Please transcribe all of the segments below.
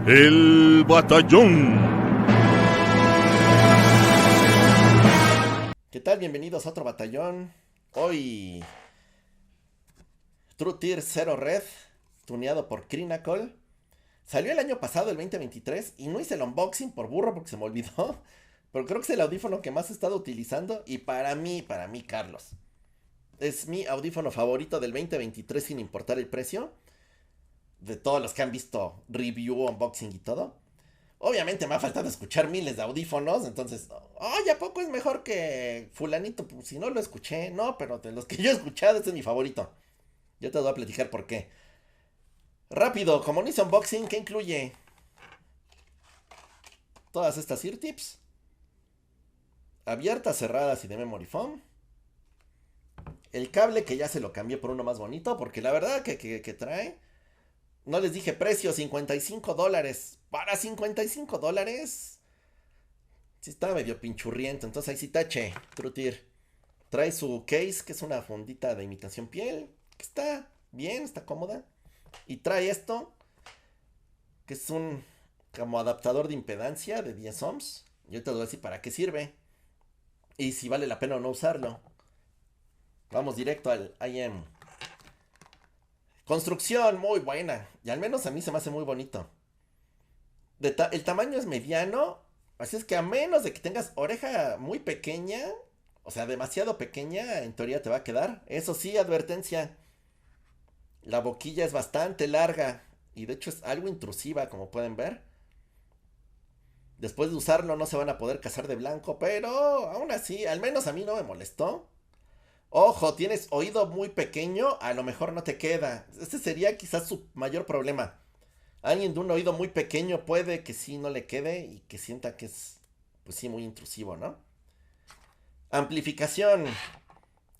El Batallón. ¿Qué tal? Bienvenidos a otro batallón. Hoy True Tier 0 Red, tuneado por Crinacol. Salió el año pasado, el 2023, y no hice el unboxing por burro porque se me olvidó. Pero creo que es el audífono que más he estado utilizando. Y para mí, Carlos, es mi audífono favorito del 2023 sin importar el precio. De todos los que han visto review, unboxing y todo. Obviamente me ha faltado escuchar miles de audífonos, entonces, oye, ¿a poco es mejor que fulanito? Pues si no lo escuché, no, pero de los que yo he escuchado, este es mi favorito. Yo te voy a platicar por qué. Rápido, como no hice unboxing, ¿qué incluye? Todas estas ear tips, abiertas, cerradas y de memory foam. El cable que ya se lo cambié por uno más bonito, porque la verdad que trae. No les dije precio, $55. Para $55, sí está medio pinchurriento, entonces ahí sí tache, Trutir. Trae su case, que es una fundita de imitación piel, que está bien, está cómoda. Y trae esto, que es un como adaptador de impedancia de 10 ohms. Yo te voy a decir para qué sirve y si vale la pena o no usarlo. Vamos directo al IM. Construcción muy buena, y al menos a mí se me hace muy bonito. El tamaño es mediano, así es que a menos de que tengas oreja muy pequeña, o sea, demasiado pequeña, en teoría te va a quedar. Eso sí, advertencia, la boquilla es bastante larga y de hecho es algo intrusiva, como pueden ver. Después de usarlo no se van a poder casar de blanco, pero aún así, al menos a mí no me molestó. Ojo, tienes oído muy pequeño, a lo mejor no te queda. Este sería quizás su mayor problema. Alguien de un oído muy pequeño puede que sí no le quede y que sienta que es, pues sí, muy intrusivo, ¿no? Amplificación.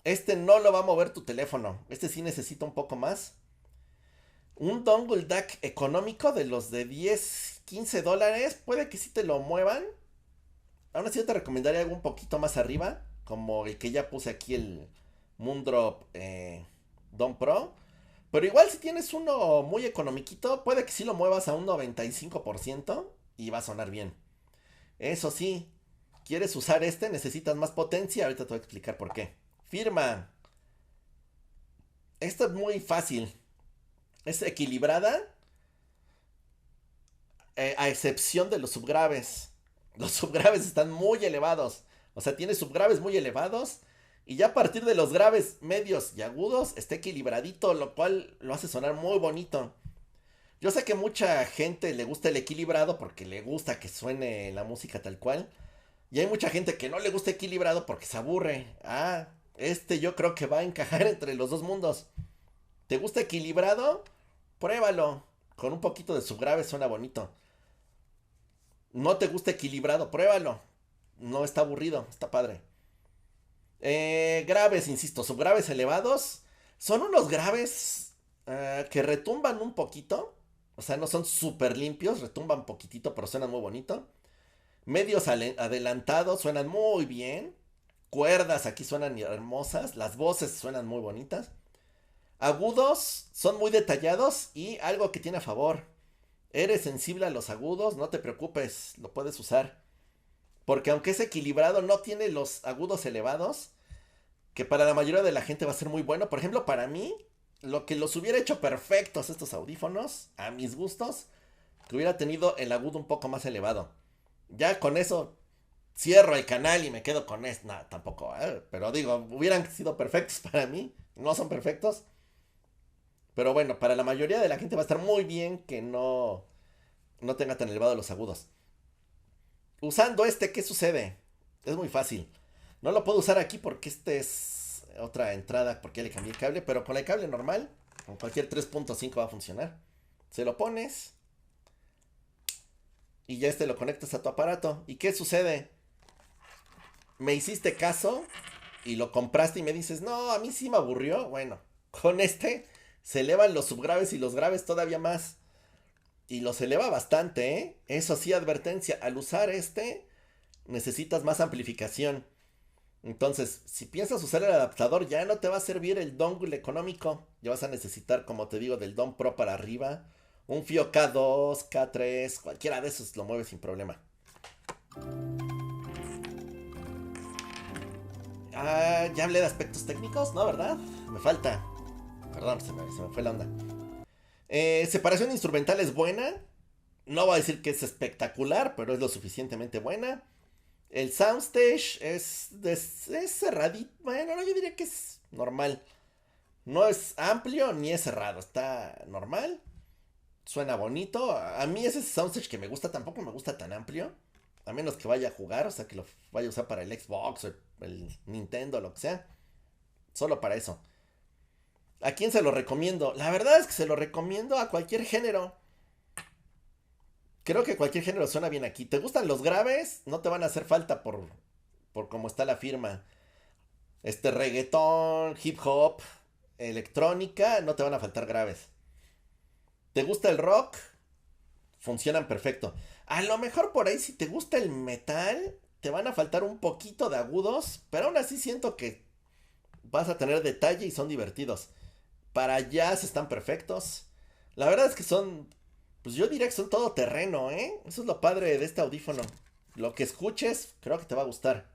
Este no lo va a mover tu teléfono. Este sí necesita un poco más. Un dongle DAC económico de los de 10, $15. Puede que sí te lo muevan. Aún así yo te recomendaría algo un poquito más arriba. Como el que ya puse aquí, el Moondrop Don Pro. Pero igual si tienes uno muy economiquito, puede que sí lo muevas a un 95% y va a sonar bien. Eso sí, quieres usar este, necesitas más potencia. Ahorita te voy a explicar por qué. Firma. Esto es muy fácil. Es equilibrada, a excepción de los subgraves. Los subgraves están muy elevados. O sea, tiene subgraves muy elevados. Y ya a partir de los graves medios y agudos está equilibradito, lo cual lo hace sonar muy bonito. Yo sé que mucha gente le gusta el equilibrado porque le gusta que suene la música tal cual. Y hay mucha gente que no le gusta equilibrado porque se aburre. Ah, este yo creo que va a encajar entre los dos mundos. ¿Te gusta equilibrado? Pruébalo. Con un poquito de subgrave suena bonito. ¿No te gusta equilibrado? Pruébalo. No está aburrido, está padre. Graves, insisto, subgraves elevados. Son unos graves que retumban un poquito. O sea, no son súper limpios, retumban poquitito, pero suenan muy bonito. Medios adelantados suenan muy bien. Cuerdas aquí suenan hermosas. Las voces suenan muy bonitas. Agudos son muy detallados y algo que tiene a favor. Eres sensible a los agudos, no te preocupes, lo puedes usar. Porque aunque es equilibrado, no tiene los agudos elevados, que para la mayoría de la gente va a ser muy bueno. Por ejemplo, para mí, lo que los hubiera hecho perfectos estos audífonos, a mis gustos, que hubiera tenido el agudo un poco más elevado. Ya con eso cierro el canal y me quedo con esto. No, tampoco, pero digo, hubieran sido perfectos para mí. No son perfectos. Pero bueno, para la mayoría de la gente va a estar muy bien que no tenga tan elevados los agudos. Usando este, ¿qué sucede? Es muy fácil. No lo puedo usar aquí porque este es otra entrada porque ya le cambié el cable, pero con el cable normal, con cualquier 3.5 va a funcionar. Se lo pones y ya este lo conectas a tu aparato. ¿Y qué sucede? Me hiciste caso y lo compraste y me dices, no, a mí sí me aburrió. Bueno, con este se elevan los subgraves y los graves todavía más. Y los eleva bastante, ¿eh? Eso sí, advertencia, al usar este necesitas más amplificación. Entonces, si piensas usar el adaptador, ya no te va a servir el dongle económico. Ya vas a necesitar, como te digo, del Don Pro para arriba Un FIO K2, K3, cualquiera de esos lo mueve sin problema. Ah, ya hablé de aspectos técnicos, ¿no? ¿Verdad? Me falta. Perdón, se me fue la onda. Separación instrumental es buena. No voy a decir que es espectacular, pero es lo suficientemente buena. El soundstage es cerradito. Bueno, no, yo diría que es normal. No es amplio ni es cerrado. Está normal. Suena bonito. A mí ese soundstage que me gusta tampoco me gusta tan amplio. A menos que vaya a jugar, o sea, que lo vaya a usar para el Xbox o el Nintendo, lo que sea. Solo para eso. ¿A quién se lo recomiendo? La verdad es que se lo recomiendo a cualquier género. Creo que cualquier género suena bien aquí. ¿Te gustan los graves? No te van a hacer falta por cómo está la firma. Reggaetón, hip hop, electrónica, no te van a faltar graves. ¿Te gusta el rock? Funcionan perfecto. A lo mejor por ahí si te gusta el metal, te van a faltar un poquito de agudos, pero aún así siento que vas a tener detalle y son divertidos. Para jazz están perfectos. La verdad es que son, pues yo diría que son todo terreno, ¿eh? Eso es lo padre de este audífono. Lo que escuches, creo que te va a gustar.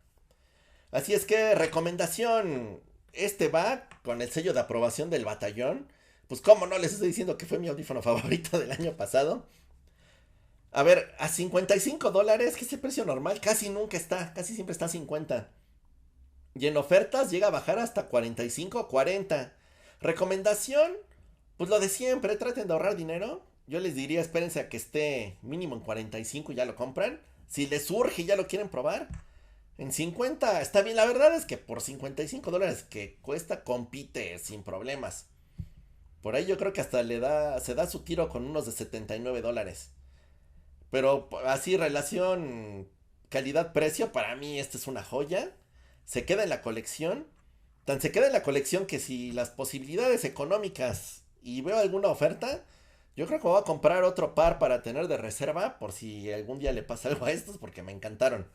Así es que, recomendación. Este va con el sello de aprobación del batallón. Pues cómo no les estoy diciendo que fue mi audífono favorito del año pasado. A ver, a $55, que es el precio normal, casi nunca está, casi siempre está a 50. Y en ofertas llega a bajar hasta 45 o 40. Recomendación, pues lo de siempre, traten de ahorrar dinero. Yo les diría, espérense a que esté mínimo en 45 y ya lo compran. Si les surge y ya lo quieren probar, en 50 está bien. La verdad es que por $55 que cuesta, compite sin problemas. Por ahí yo creo que hasta se da su tiro con unos de $79. Pero así, relación calidad-precio, para mí esta es una joya. Se queda en la colección. Tan se queda en la colección que si las posibilidades económicas y veo alguna oferta, yo creo que voy a comprar otro par para tener de reserva por si algún día le pasa algo a estos porque me encantaron.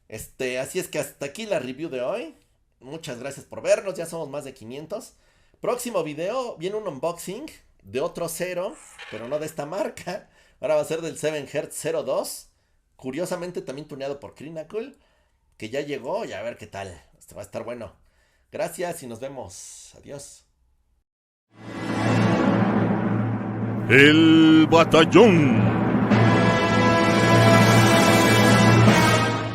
Así es que hasta aquí la review de hoy. Muchas gracias por vernos, ya somos más de 500. Próximo video viene un unboxing de otro cero, pero no de esta marca. Ahora va a ser del 7Hz 02. Curiosamente también tuneado por Crinacle, que ya llegó y a ver qué tal. Esto va a estar bueno. Gracias y nos vemos. Adiós. El batallón.